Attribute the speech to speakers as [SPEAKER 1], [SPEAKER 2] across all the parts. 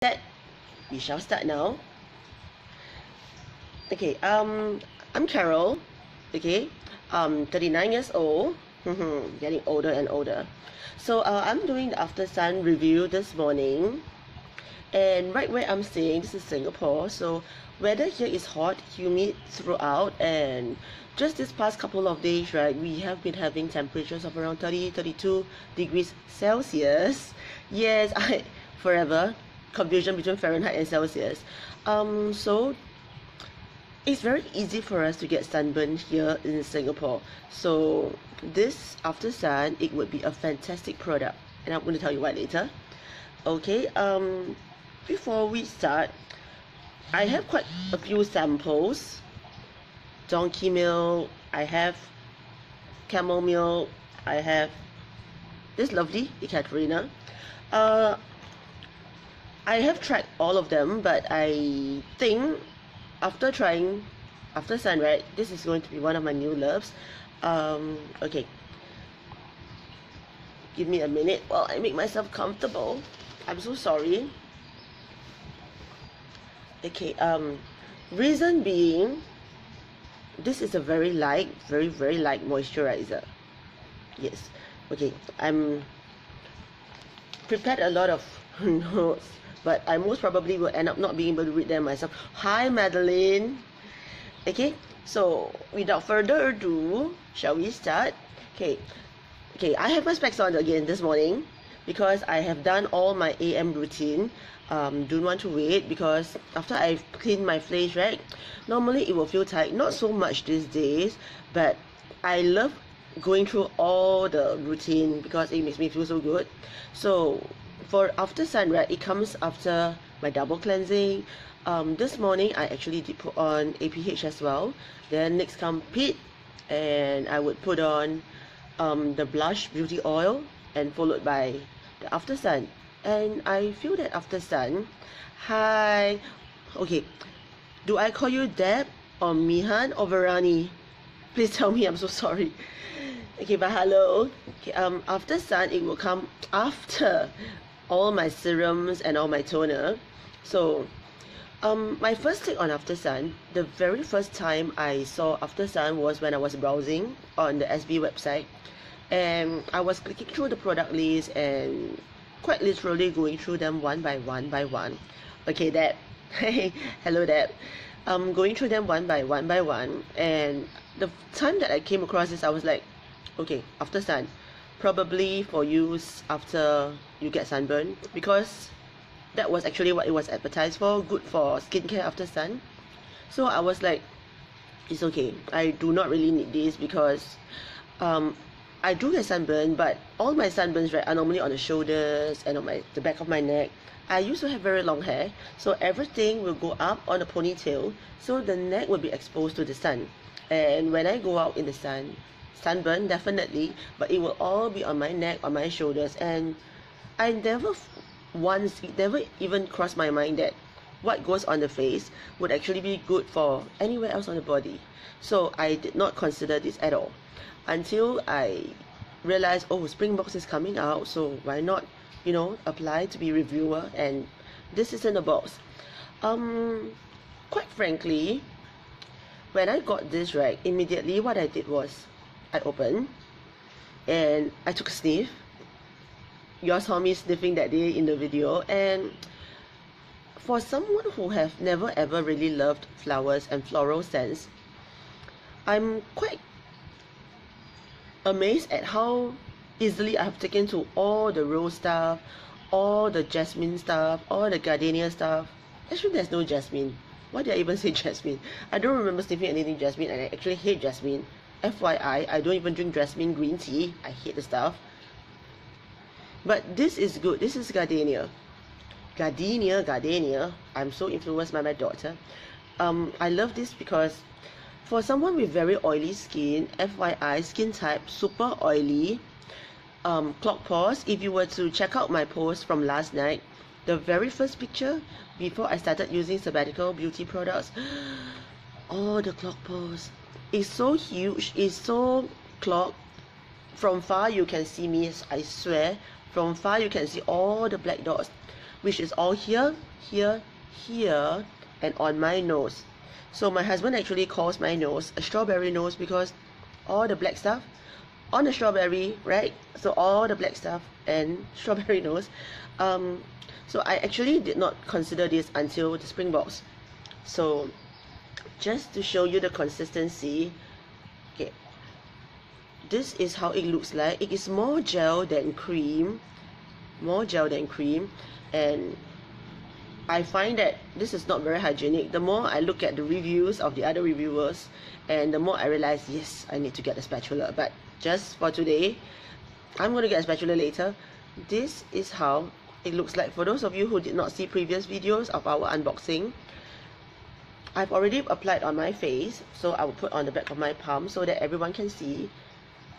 [SPEAKER 1] Set. We shall start now. Okay, I'm Carol. Okay, 39 years old. Getting older and older. So I'm doing the After Sun review this morning. And right where I'm staying, this is Singapore. So weather here is hot, humid throughout, and just this past couple of days, right, we have been having temperatures of around 32 degrees Celsius. Yes, I forever confusion between Fahrenheit and Celsius. So it's very easy for us to get sunburn here in Singapore. So this After Sun, it would be a fantastic product, and I'm going to tell you why later. Okay, before we start, I have quite a few samples. Donkey milk, I have camel milk, I have this lovely Ekaterina. I have tried all of them, but I think after trying After Sun, right, this is going to be one of my new loves. Okay, give me a minute while I make myself comfortable. I'm so sorry. Okay, reason being, this is a very light, very light moisturizer. Yes, okay, I'm prepared a lot of notes, but I most probably will end up not being able to read them myself. Hi Madeline. Okay, so without further ado, shall we start? Okay, I have my specs on again this morning because I have done all my AM routine. Don't want to wait because after I've cleaned my face, right, normally it will feel tight, not so much these days, but I love going through all the routine because it makes me feel so good. So for After Sun, right, it comes after my double cleansing. This morning I actually did put on APH as well. Then next come Pit, and I would put on the blush beauty oil, and followed by the After Sun. And I feel that After Sun, hi, okay, do I call you Deb or Mihan or Varani? Please tell me, I'm so sorry. Okay, but hello. Okay, After Sun, it will come after all my serums and all my toner. So my first take on After Sun, the very first time I saw After Sun was when I was browsing on the SB website, and I was clicking through the product list and quite literally going through them one by one. Okay, Deb. Hey, hello Deb. Going through them one by one, and the time that I came across this, I was like, okay, After Sun, probably for use after you get sunburn, because that was actually what it was advertised for, good for skincare After Sun. So I was like, it's okay, I do not really need this because I do get sunburn, but all my sunburns, right, are normally on the shoulders and on the back of my neck. I used to have very long hair, so everything will go up on a ponytail, so the neck will be exposed to the sun. And when I go out in the sun, sunburn definitely, but it will all be on my neck, on my shoulders, and I never it never even crossed my mind that what goes on the face would actually be good for anywhere else on the body. So I did not consider this at all until I realized, oh, Springbox is coming out, so why not, you know, apply to be reviewer, and this is in the box. Quite frankly, when I got this, right, immediately what I did was I opened and I took a sniff. You all saw me sniffing that day in the video, and for someone who have never ever really loved flowers and floral scents, I'm quite amazed at how easily I have taken to all the rose stuff, all the jasmine stuff, all the gardenia stuff. Actually, there's no jasmine. Why did I even say jasmine? I don't remember sniffing anything jasmine, and I actually hate jasmine. FYI, I don't even drink jasmine green tea. I hate the stuff. But this is good. This is gardenia. Gardenia. I'm so influenced by my daughter. I love this because for someone with very oily skin, FYI, skin type super oily, clogged pores. If you were to check out my post from last night, the very first picture before I started using Sabbatical beauty products, all the clogged pores. It's so huge. It's so clogged. From far you can see me, I swear. From far you can see all the black dots. which is all here, here, here, and on my nose. So my husband actually calls my nose a strawberry nose because all the black stuff on the strawberry, right? So all the black stuff and strawberry nose. So I actually did not consider this until the Springboks. So just to show you the consistency, okay, this is how it looks like. It is more gel than cream, and I find that this is not very hygienic. The more I look at the reviews of the other reviewers, and the more I realize, yes, I need to get a spatula. But just for today, I'm going to get a spatula later. This is how it looks like. For those of you who did not see previous videos of our unboxing, I've already applied on my face, so I will put on the back of my palm so that everyone can see.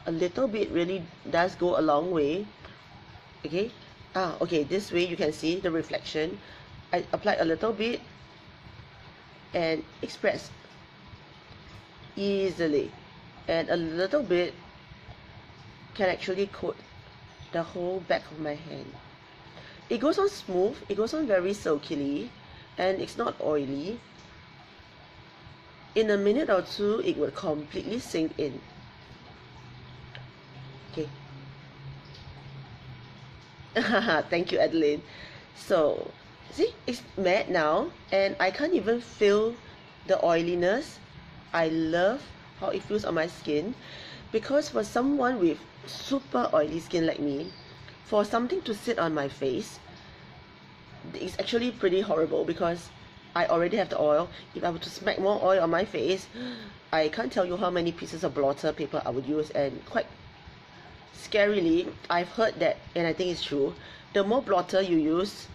[SPEAKER 1] A little bit really does go a long way. Okay, okay, this way you can see the reflection. I applied a little bit and express easily, and a little bit can actually coat the whole back of my hand. It goes on smooth, it goes on very silkily, and it's not oily. In a minute or two, it will completely sink in. Okay. Thank you, Adeline. So, see, it's matte now, and I can't even feel the oiliness. I love how it feels on my skin, because for someone with super oily skin like me, for something to sit on my face, it's actually pretty horrible because I already have the oil. If I were to smack more oil on my face, I can't tell you how many pieces of blotter paper I would use. And quite scarily, I've heard that, and I think it's true, the more blotter you use,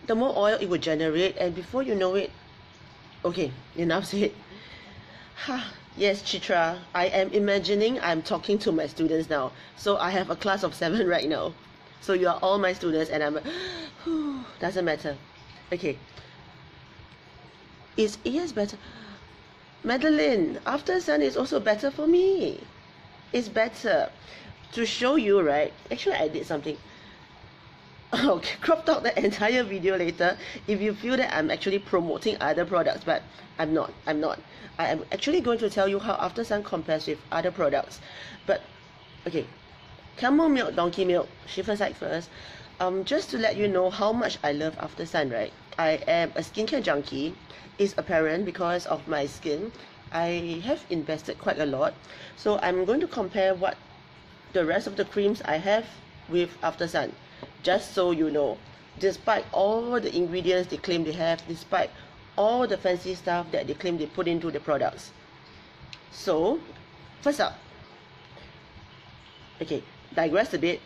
[SPEAKER 1] the more oil it would generate, and before you know it, okay, enough said. Yes, Chitra, I am imagining I'm talking to my students now. So I have a class of 7 right now. So you are all my students, and I'm doesn't matter. Okay. Is ES better? Madeline, After Sun is also better for me. It's better. To show you, right? Actually, I did something. Okay, cropped out the entire video later if you feel that I'm actually promoting other products, but I'm not. I am actually going to tell you how After Sun compares with other products. But okay, camel milk, donkey milk, shift aside first. Just to let you know how much I love After Sun, right? I am a skincare junkie. It's apparent because of my skin. I have invested quite a lot, so I'm going to compare what the rest of the creams I have with After Sun. Just so you know, despite all the ingredients they claim they have, despite all the fancy stuff that they claim they put into the products. So, first up, okay, digress a bit.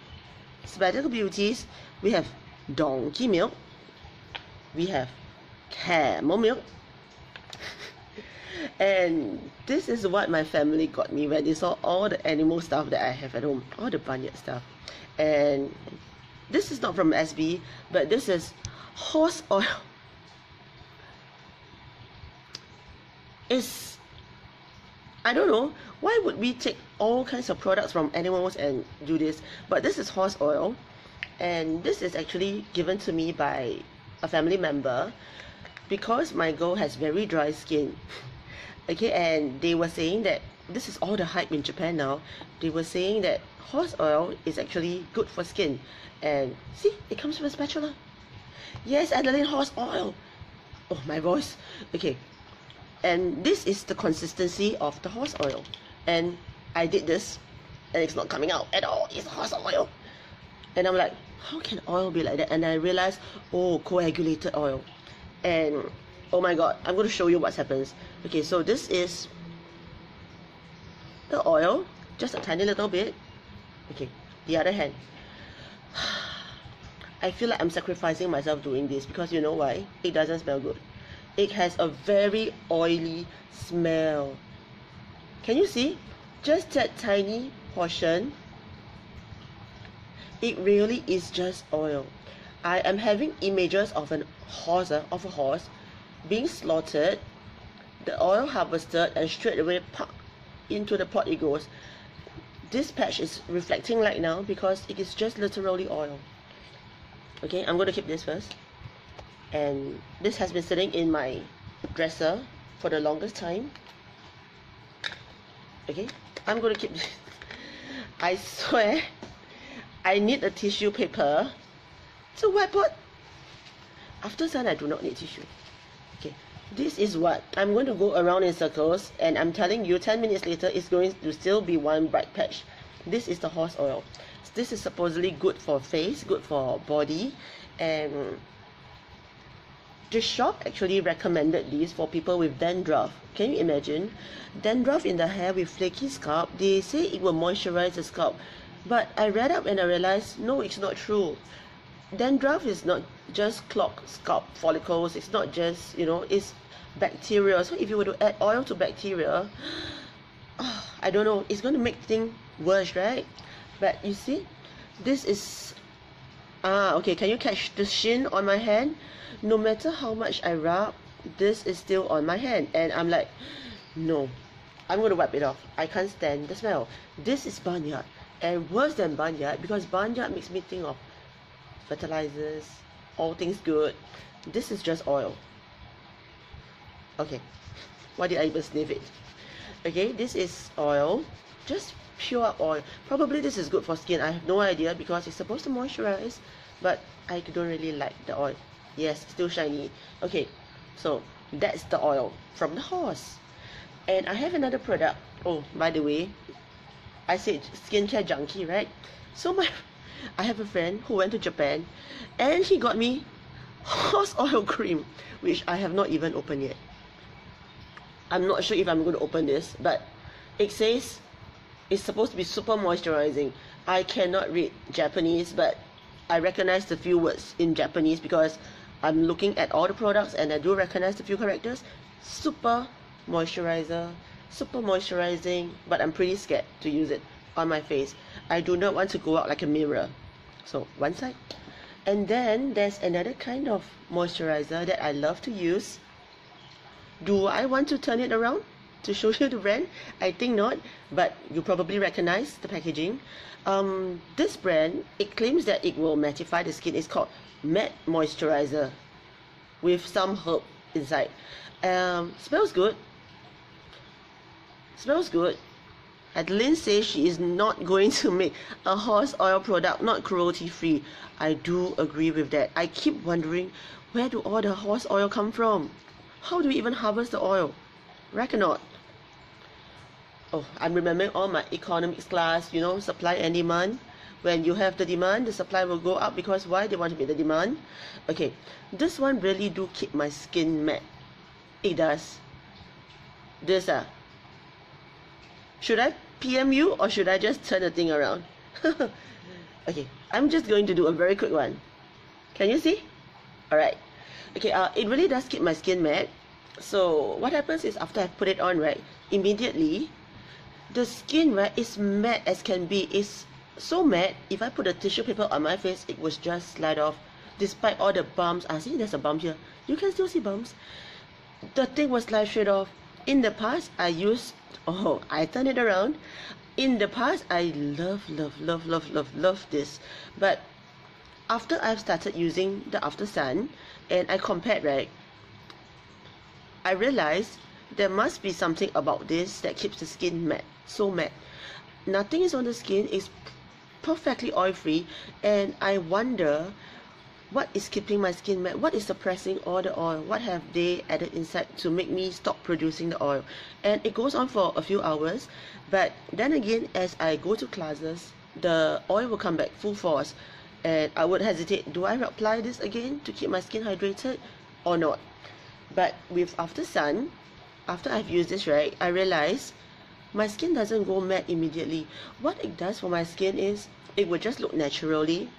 [SPEAKER 1] Sabbatical Beauties, we have donkey milk, we have camel milk, and this is what my family got me when they saw all the animal stuff that I have at home, all the barnyard stuff. And this is not from SB, but this is horse oil. It's, I don't know, why would we take all kinds of products from animals and do this? But this is horse oil, and this is actually given to me by a family member because my girl has very dry skin. Okay, and they were saying that this is all the hype in Japan now. They were saying that horse oil is actually good for skin. And see, it comes with a spatula. Yes, Adeline, horse oil. Oh, my voice. Okay, and this is the consistency of the horse oil. And I did this, and it's not coming out at all. It's horse oil. And I'm like, how can oil be like that? And I realized, oh, coagulated oil. And oh my god, I'm going to show you what happens. Okay, so this is the oil, just a tiny little bit. Okay, the other hand. I feel like I'm sacrificing myself doing this because you know why? It doesn't smell good. It has a very oily smell. Can you see? Just that tiny portion. It really is just oil. I am having images of a horse being slaughtered, the oil harvested, and straight away into the pot it goes. This patch is reflecting right now because it is just literally oil. Okay, I'm going to keep this first. And this has been sitting in my dresser for the longest time. Okay, I'm going to keep this. I swear I need a tissue paper to wipe out. After sun, I do not need tissue. Okay, this is what I'm going to go around in circles, and I'm telling you 10 minutes later it's going to still be one bright patch. This is the horse oil. This is supposedly good for face, good for body, and the shop actually recommended these for people with dandruff. Can you imagine? Dandruff in the hair with flaky scalp. They say it will moisturize the scalp, but I read up and I realized no, it's not true. Dandruff is not just clogged scalp follicles. It's not just, it's bacteria. So if you were to add oil to bacteria, I don't know, it's going to make things worse, right? But you see, this is okay, can you catch the sheen on my hand? No matter how much I rub, this is still on my hand, and I'm like, no, I'm going to wipe it off. I can't stand the smell. This is barnyard, and worse than barnyard, because barnyard makes me think of fertilizers, all things good. This is just oil. Okay, why did I even sniff it? Okay, this is oil, just pure oil. Probably this is good for skin. I have no idea, because it's supposed to moisturize, but I don't really like the oil. Yes, still shiny. Okay, so that's the oil from the horse. And I have another product. Oh, by the way, I said skincare junkie, right? So I have a friend who went to Japan, and he got me horse oil cream, which I have not even opened yet. I'm not sure if I'm going to open this, but it says it's supposed to be super moisturizing. I cannot read Japanese, but I recognize the few words in Japanese because I'm looking at all the products and I do recognize the few characters. Super moisturizer, super moisturizing, but I'm pretty scared to use it on my face. I do not want to go out like a mirror. So one side. And then there's another kind of moisturizer that I love to use. Do I want to turn it around to show you the brand? I think not, but you probably recognize the packaging. This brand, it claims that it will mattify the skin. It's called Matte Moisturizer with some herb inside. Smells good. Smells good. Adeline says she is not going to make a horse oil product, not cruelty free. I do agree with that. I keep wondering, where do all the horse oil come from? How do we even harvest the oil? Reckon not. Oh, I'm remembering all my economics class, supply and demand. When you have the demand, the supply will go up, because why? They want to meet the demand. Okay, this one really do keep my skin matte. It does. This should I PM you, or should I just turn the thing around? Okay, I'm just going to do a very quick one. Can you see? Alright. Okay, it really does keep my skin matte. So what happens is, after I put it on, right, immediately the skin, right, is matte as can be. It's so matte, if I put a tissue paper on my face, it would just slide off, despite all the bumps. See, there's a bump here. You can still see bumps. The thing was slide straight off. In the past, I turn it around. In the past, I love this. But after I've started using the After Sun, and I compared, right, I realized there must be something about this that keeps the skin matte, so matte. Nothing is on the skin, it's perfectly oil free, and I wonder what is keeping my skin matte. What is suppressing all the oil? What have they added inside to make me stop producing the oil? And it goes on for a few hours, but then again, as I go to classes, the oil will come back full force, and I would hesitate, do I apply this again to keep my skin hydrated or not? But with After Sun, after I've used this, right, I realize my skin doesn't go matte immediately. What it does for my skin is, it will just look naturally,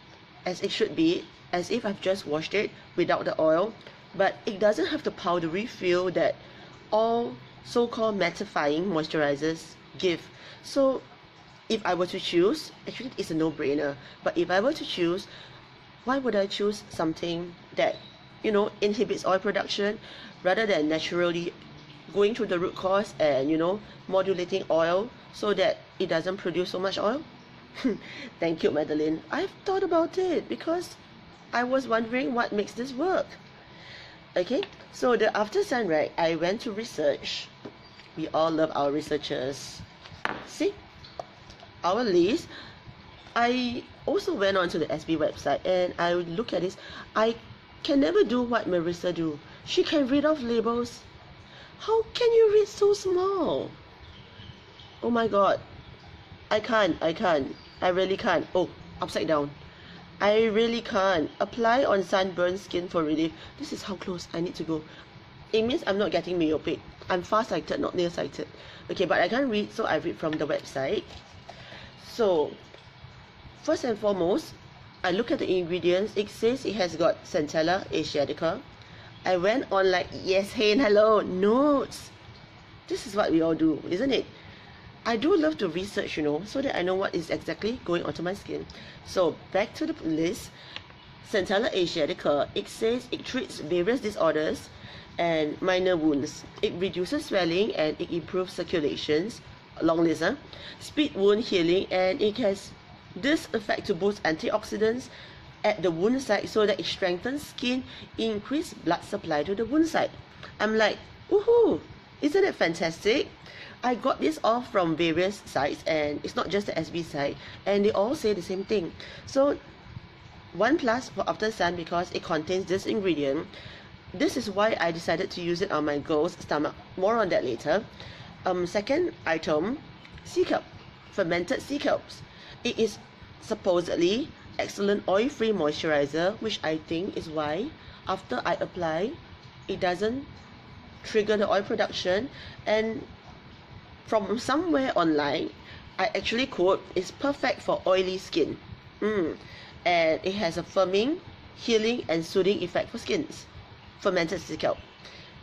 [SPEAKER 1] as it should be, as if I've just washed it without the oil. But it doesn't have the powdery feel that all so-called mattifying moisturizers give. So if I were to choose, actually it's a no-brainer, but if I were to choose, why would I choose something that, inhibits oil production, rather than naturally going through the root cause and, modulating oil so that it doesn't produce so much oil? Thank you, Madeline. I've thought about it, because I was wondering what makes this work. Okay, so the After Sun, right, I went to research. We all love our researchers. See, our list. I also went on to the SB website and I would look at this. I can never do what Marissa do. She can read off labels. How can you read so small? Oh my god. I can't. I really can't. Oh, upside down. I really can't. Apply on sunburned skin for relief. This is how close I need to go. It means I'm not getting myopic. I'm far-sighted, not nearsighted. Okay, but I can't read, so I read from the website. So, first and foremost, I look at the ingredients. It says it has got Centella asiatica. I went on like, yes, hey, and hello, notes. This is what we all do, isn't it? I do love to research, so that I know what is exactly going onto my skin. So, back to the list. Centella asiatica, it says it treats various disorders and minor wounds. It reduces swelling and it improves circulations. Long list, huh? Speed wound healing, and it has this effect to boost antioxidants at the wound site so that it strengthens skin, increase blood supply to the wound site. I'm like, woohoo! Isn't it fantastic? I got this all from various sites, and it's not just the SB site, and they all say the same thing. So, 1+ for After Sun because it contains this ingredient. This is why I decided to use it on my girl's stomach. More on that later. Second item, sea kelp, fermented sea kelps. It is supposedly excellent oil-free moisturizer, which I think is why after I apply, it doesn't trigger the oil production. And from somewhere online, I actually quote, it's perfect for oily skin. And it has a firming, healing, and soothing effect for skins. Fermented sea kelp.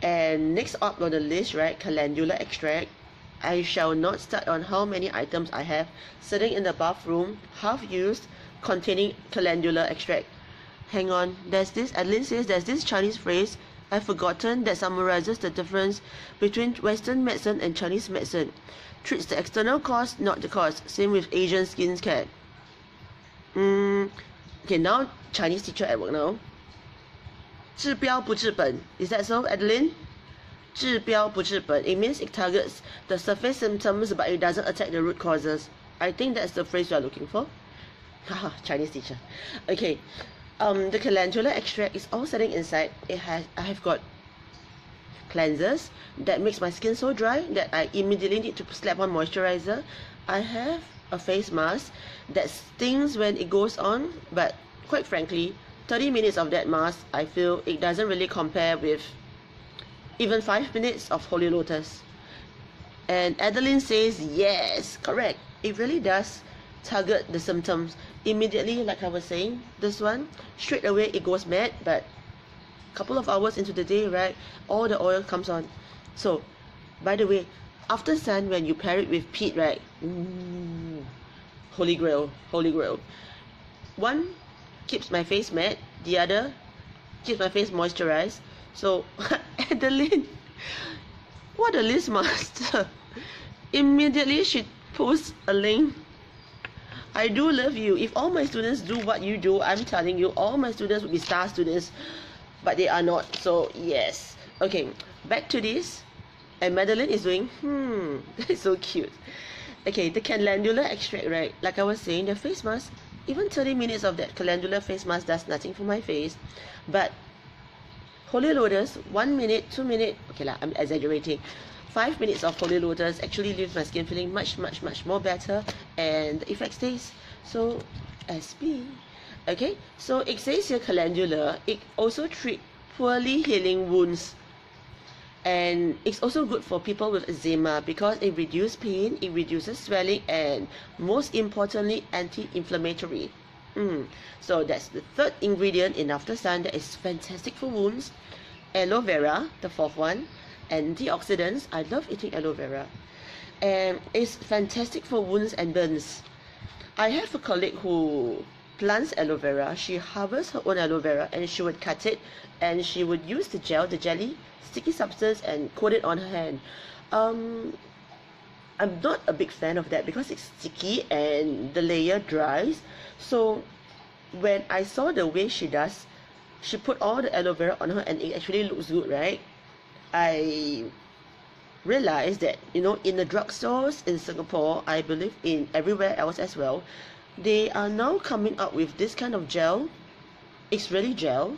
[SPEAKER 1] And next up on the list, right, calendula extract. I shall not start on how many items I have sitting in the bathroom, half used, containing calendula extract. Hang on, Adeline says there's this Chinese phrase I've forgotten that summarizes the difference between Western medicine and Chinese medicine. Treats the external cause, not the cause. Same with Asian skin care. Okay, now Chinese teacher at work now. 治标不治本. Is that so, Adeline? 治标不治本. It means it targets the surface symptoms but it doesn't attack the root causes. I think that's the phrase you are looking for. Haha, Chinese teacher. Okay. The calendula extract is all sitting inside. I have got cleansers that makes my skin so dry that I immediately need to slap on moisturizer. I have a face mask that stings when it goes on, but quite frankly, 30 minutes of that mask, I feel it doesn't really compare with even 5 minutes of Holy Lotus. And Adeline says, yes, correct. It really does target the symptoms immediately. Like I was saying, this one, straight away it goes mad, but a couple of hours into the day, right, all the oil comes on. So, by the way, After Sun, when you pair it with peat, right, holy grail. One keeps my face matte, the other keeps my face moisturized. So, Adeline, what a list master. Immediately she posts a link. I do love you. If all my students do what you do, I'm telling you, all my students will be star students, but they are not. So, yes. Okay, back to this. And Madeline is doing, that's so cute. Okay, the calendula extract, right? Like I was saying, the face mask, even 30 minutes of that calendula face mask does nothing for my face. But Holy Lotus, 1 minute, 2 minutes, okay lah, I'm exaggerating. 5 minutes of Holy Lotus actually leaves my skin feeling much more better, and the effect stays. So, SB. Okay, so it says here calendula, it also treats poorly healing wounds. And it's also good for people with eczema because it reduces pain, it reduces swelling, and most importantly, anti-inflammatory. So that's the third ingredient in After Sun that is fantastic for wounds. Aloe vera, the fourth one. Antioxidants. I love eating aloe vera. And it's fantastic for wounds and burns. I have a colleague who plants aloe vera. She harvests her own aloe vera and she would cut it and she would use the gel, the jelly, sticky substance, and coat it on her hand. I'm not a big fan of that because it's sticky and the layer dries. So when I saw the way she does, she put all the aloe vera on her and it actually looks good, right? I realized that, you know, in the drugstores in Singapore, I believe in everywhere else as well, they are now coming up with this kind of gel. It's really gel.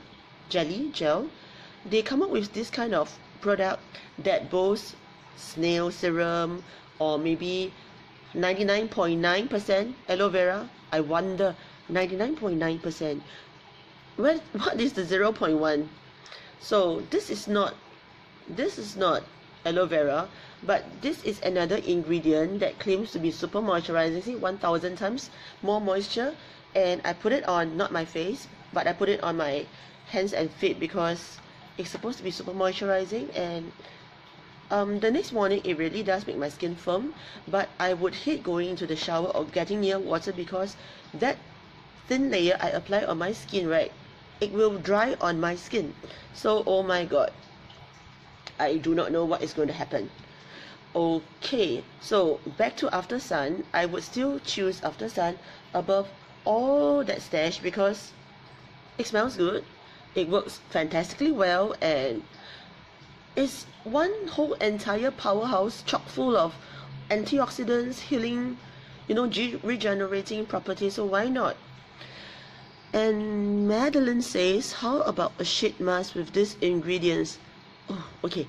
[SPEAKER 1] They come up with this kind of product that boasts snail serum or maybe 99.9% aloe vera. I wonder, 99.9%. What is the 0.1? So this is not aloe vera, but this is another ingredient that claims to be super moisturizing. See, 1000 times more moisture. And I put it on, not my face, but I put it on my hands and feet because it's supposed to be super moisturizing. And the next morning it really does make my skin firm, but I would hate going into the shower or getting near water because that thin layer I apply on my skin, right, it will dry on my skin. So oh my god, I do not know what is going to happen. Okay, so back to After Sun. I would still choose After Sun above all that stash because it smells good, it works fantastically well, and it's one whole entire powerhouse chock full of antioxidants, healing, you know, regenerating properties. So why not? And Madeline says, how about a sheet mask with these ingredients? Oh, okay,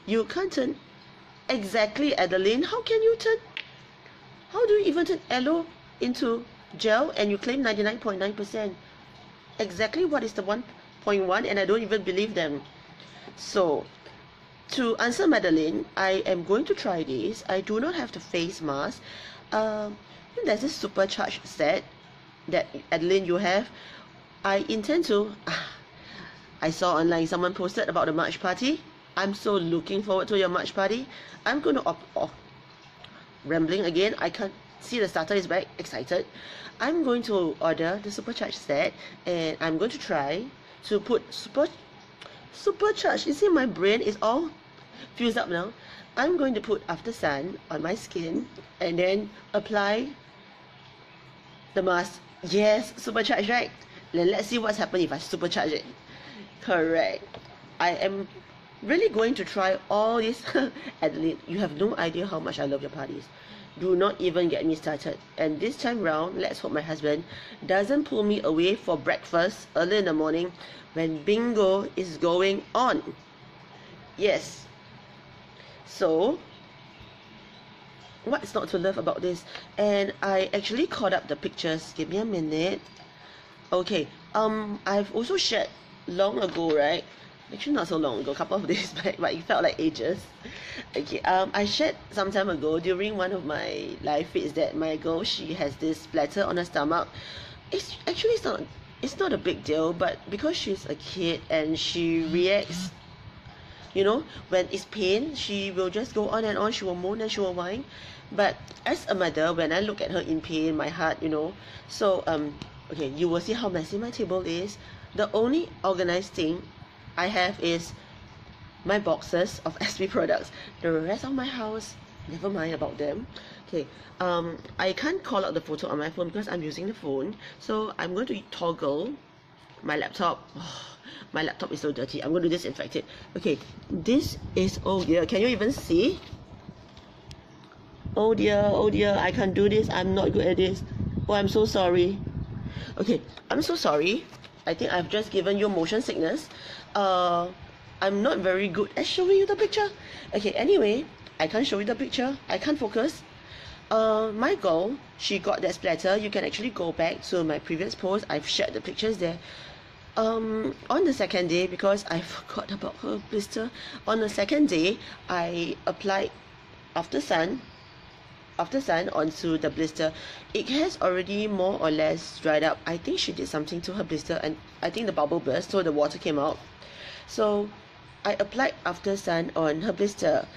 [SPEAKER 1] you can't turn exactly, Adeline. How can you turn? How do you even turn aloe into gel and you claim 99.9%? Exactly what is the 1.1? And I don't even believe them. So to answer Madeline, I am going to try this. I do not have the face mask. There's this supercharged set that Adeline you have. I intend to. I saw online someone posted about the March party. I'm so looking forward to your March party. I'm going to rambling again. I can't see the starter is back. Excited. I'm going to order the supercharged set and I'm going to try to put supercharged. You see, my brain is all fused up now. I'm going to put After Sun on my skin and then apply the mask. Yes, supercharged, right? Let's see what's happening if I supercharge it. Correct. I am really going to try all this. Adeline, you have no idea how much I love your parties. Do not even get me started. And this time round, let's hope my husband doesn't pull me away for breakfast early in the morning when bingo is going on. Yes. So, what's not to love about this? And I actually caught up the pictures. Give me a minute. Okay. I've also shared long ago, right? Actually not so long ago, a couple of days back, but it felt like ages. Okay, I shared some time ago during one of my live feeds that my girl, she has this splatter on her stomach. It's not a big deal, but because she's a kid and she reacts, you know, when it's pain, she will just go on and on, she will moan and she will whine. But as a mother, when I look at her in pain, my heart, you know, so okay, you will see how messy my table is. The only organized thing I have is my boxes of SP products. The rest of my house, never mind about them. Okay, I can't call out the photo on my phone because I'm using the phone. So I'm going to toggle my laptop. Oh, my laptop is so dirty. I'm going to disinfect it. Okay, this is, oh dear, can you even see? Oh dear, I can't do this. I'm not good at this. Oh, I'm so sorry. Okay, I'm so sorry. I think I've just given you motion sickness. I'm not very good at showing you the picture. Okay, anyway, I can't show you the picture. I can't focus. My girl, she got that splatter. You can actually go back to my previous post. I've shared the pictures there. On the second day, because I forgot about her blister, on the second day, I applied After Sun onto the blister. It has already more or less dried up. I think she did something to her blister and I think the bubble burst, so the water came out. So I applied After Sun on her blister.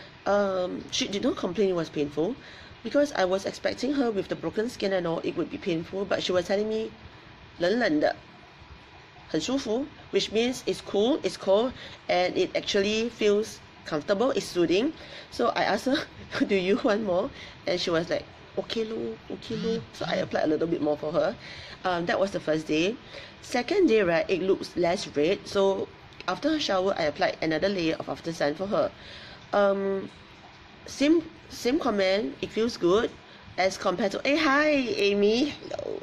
[SPEAKER 1] She did not complain it was painful because I was expecting her with the broken skin and all, it would be painful, but she was telling me 冷冷的 很舒服, which means it's cool, it's cold, and it actually feels comfortable, it's soothing. So I asked her, do you want more? And she was like, okay lor, okay lor. So I applied a little bit more for her. That was the first day. Second day, right, it looks less red. So after her shower, I applied another layer of After Sun for her. Same comment. It feels good as compared to. Hey, hi, Amy. Hello.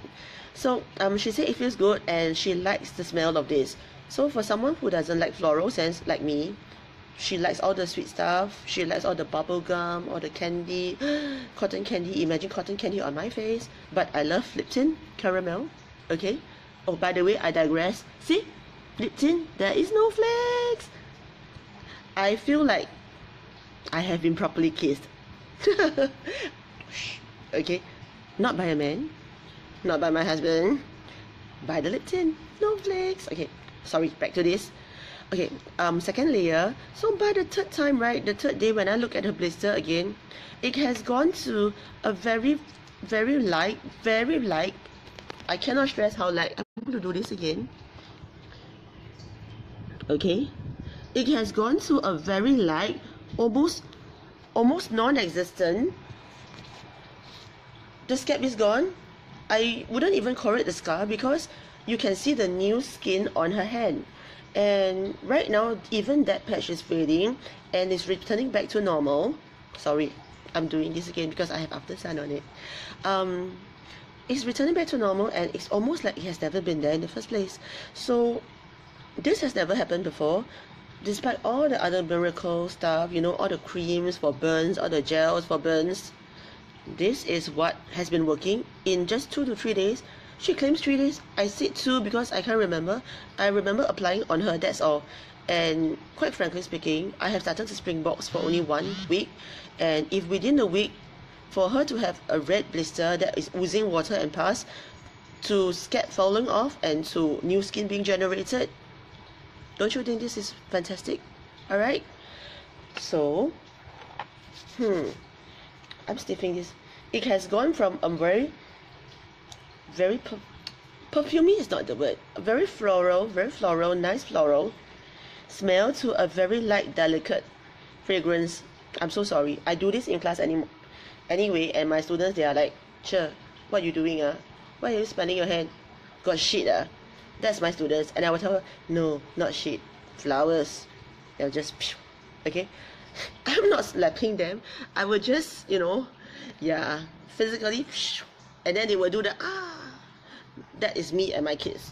[SPEAKER 1] So she said it feels good and she likes the smell of this. So for someone who doesn't like floral scents like me, she likes all the sweet stuff. She likes all the bubble gum, all the candy, cotton candy. Imagine cotton candy on my face. But I love lip tint, caramel. Okay. Oh, by the way, I digress. See, lip tint, there is no flakes. I feel like I have been properly kissed. Okay, not by a man, not by my husband, by the lip tint, no flakes. Okay, sorry, back to this. Okay, second layer. So by the third time, right, the third day when I look at her blister again, it has gone to a very light, I cannot stress how light. I'm going to do this again. Okay, it has gone to a very light, almost non-existent. The scab is gone. I wouldn't even call it a scar because you can see the new skin on her hand. And right now, even that patch is fading and is returning back to normal. Sorry, I'm doing this again because I have After Sun on it. It's returning back to normal and it's almost like it has never been there in the first place. So this has never happened before. Despite all the other miracle stuff, you know, all the creams for burns, all the gels for burns, this is what has been working in just 2 to 3 days. She claims 3 days. I said 2 because I can't remember. I remember applying on her, that's all. And quite frankly speaking, I have started to springbox for only 1 week. And if within a week, for her to have a red blister that is oozing water and pus, to scab falling off and to new skin being generated, don't you think this is fantastic? Alright? So, I'm sniffing this. It has gone from a very perfumey is not the word. Very floral, nice floral smell to a very light, delicate fragrance. I'm so sorry. I do this in class anyway, and my students, they are like, "Sure, what you doing? Why are you spanning your hand? Got shit? That's my students." And I will tell her, "No, not shit. Flowers." They'll just, okay. I'm not slapping them. I will just, physically, and then they will do the That is me and my kids.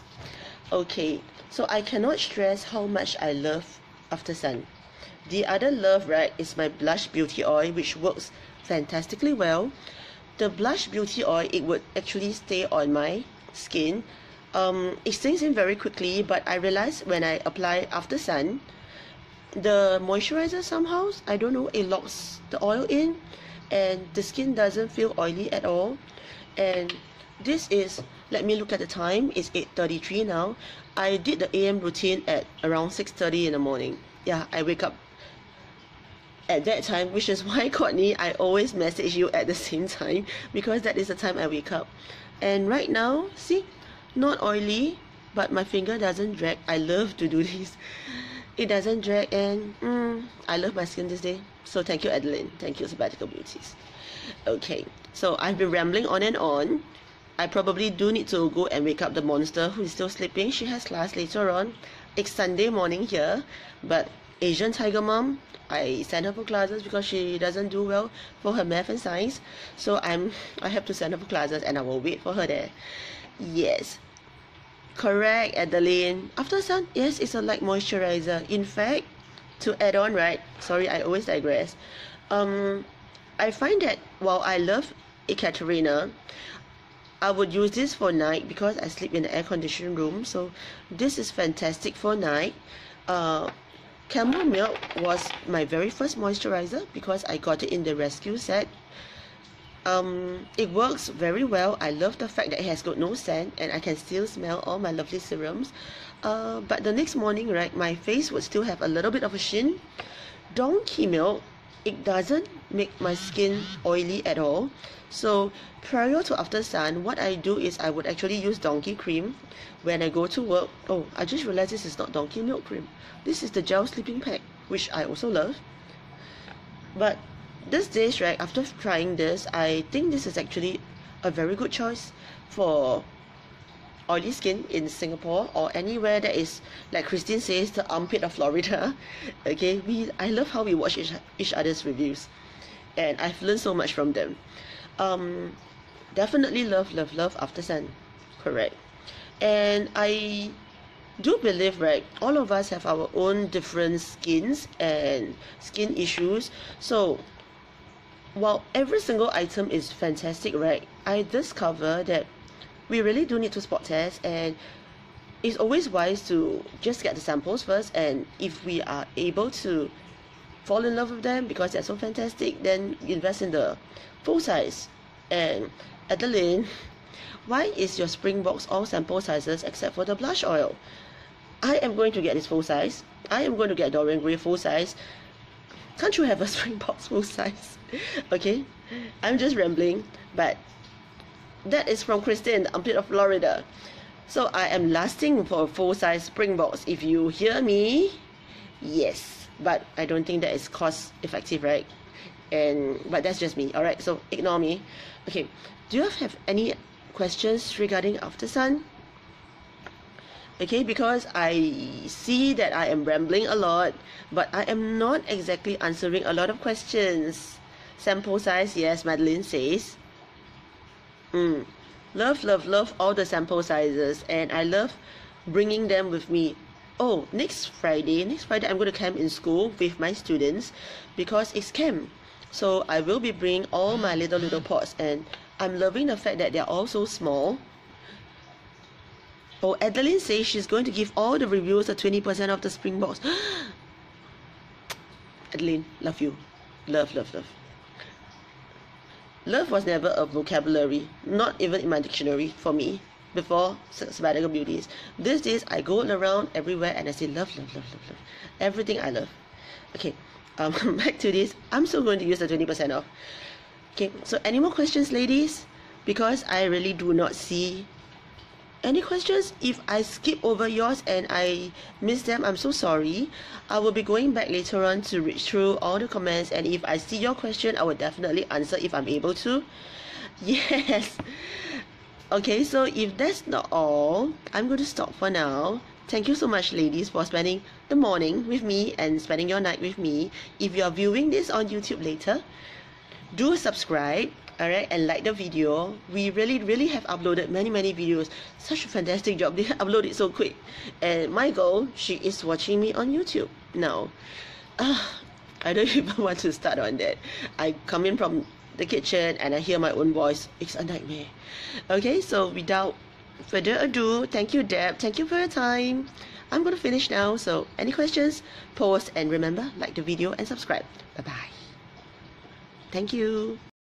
[SPEAKER 1] Okay, so I cannot stress how much I love After Sun. The other love, right, is my blush beauty oil, which works fantastically well. The blush beauty oil, it would actually stay on my skin. It sinks in very quickly, but I realized when I apply After Sun, the moisturizer somehow, I don't know, it locks the oil in and the skin doesn't feel oily at all. And this is, let me look at the time, it's 8:33 now. I did the AM routine at around 6:30 in the morning. Yeah, I wake up at that time, which is why, Courtney, I always message you at the same time, because that is the time I wake up. And right now, see, not oily, but my finger doesn't drag. I love to do this. It doesn't drag, and I love my skin this day. So thank you, Adeline. Thank you, Sabbatical Beauties. Okay, so I've been rambling on and on. I probably do need to go and wake up the monster who is still sleeping. She has class later on. It's Sunday morning here, but Asian Tiger Mom, I send her for classes because she doesn't do well for her math and science. So I have to send her for classes and I will wait for her there. Yes. Correct, Adeline. After Sun, yes, it's a light moisturizer. In fact, to add on, right? Sorry, I always digress. I find that while I love Ekaterina, I would use this for night because I sleep in the air-conditioned room. So this is fantastic for night. Camel Milk was my very first moisturizer because I got it in the rescue set. It works very well. I love the fact that it has got no scent and I can still smell all my lovely serums. But the next morning, right, my face would still have a little bit of a sheen. Donkey Milk, it doesn't make my skin oily at all. So prior to After Sun, what I do is I would actually use Donkey Cream when I go to work. Oh, I just realized this is not Donkey Milk Cream. This is the gel sleeping pack, which I also love. But these days, right, after trying this, I think this is actually a very good choice for oily skin in Singapore or anywhere that is, like Christine says, the armpit of Florida. Okay, I love how we watch each other's reviews, and I've learned so much from them. Definitely love After Sun, correct. And I do believe, right, all of us have our own different skins and skin issues. So while every single item is fantastic, right, I discover that we really do need to spot test, and it's always wise to just get the samples first, and if we are able to fall in love with them because they're so fantastic, then invest in the full size. And Adeline, why is your spring box all sample sizes except for the blush oil? I am going to get this full size. I am going to get Dorian Gray full size. Can't you have a spring box full size? Okay, I'm just rambling, but that is from Christine, the armpit of Florida. So I am lasting for a full size spring box. If you hear me, yes, but I don't think that is cost effective, right? But that's just me. Alright, so ignore me. Okay, do you have any questions regarding After Sun? Okay, because I see that I am rambling a lot, but I am not exactly answering a lot of questions. Sample size, yes, Madeline says. Love all the sample sizes, and I love bringing them with me. Oh, next Friday I'm going to camp in school with my students because it's camp. So I will be bringing all my little pots, and I'm loving the fact that they're all so small. Oh, Adeline says she's going to give all the reviews a 20% off the spring box. Adeline, love you. Love. Love was never a vocabulary, not even in my dictionary for me, before Sabbatical Beauties. These days, I go around everywhere and I say love. Everything I love. Okay, back to this. I'm still going to use the 20% off. Okay, so any more questions, ladies? Because I really do not see any questions. If I skip over yours and I miss them, I'm so sorry. I will be going back later on to read through all the comments, and if I see your question, I will definitely answer if I'm able to. Yes. Okay, so if that's not all, I'm going to stop for now. Thank you so much, ladies, for spending the morning with me and spending your night with me. If you are viewing this on YouTube later, do subscribe, alright, and like the video. We really have uploaded many videos. Such a fantastic job. They upload it so quick. And my goal, she is watching me on YouTube now. I don't even want to start on that. I come in from the kitchen and I hear my own voice. It's a nightmare. Okay, so without further ado, thank you, Deb. Thank you for your time. I'm going to finish now. So any questions, post, and remember, like the video and subscribe. Bye-bye. Thank you.